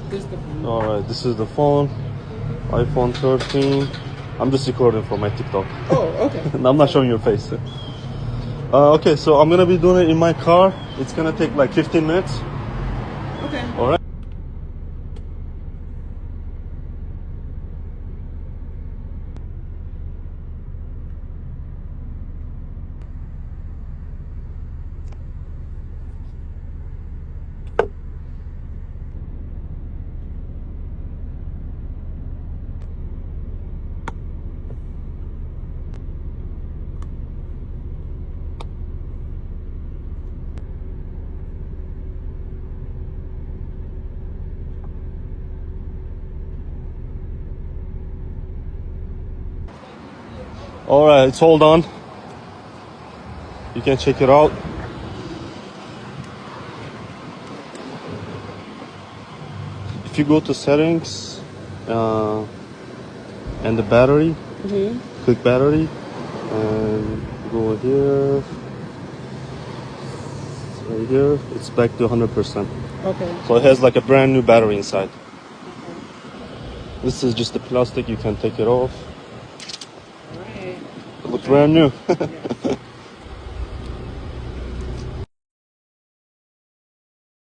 This the phone. All right, this is the phone, iPhone 13. I'm just recording for my TikTok. Oh, okay. And I'm not showing your face. Okay, so I'm gonna be doing it in my car. It's gonna take like 15 minutes. Okay. All right. All right, it's all done. You can check it out. If you go to settings and the battery, click battery, and go here. Right here, it's back to 100%. Okay. So it has like a brand new battery inside. This is just the plastic. You can take it off. All right. It looks brand new. Yes.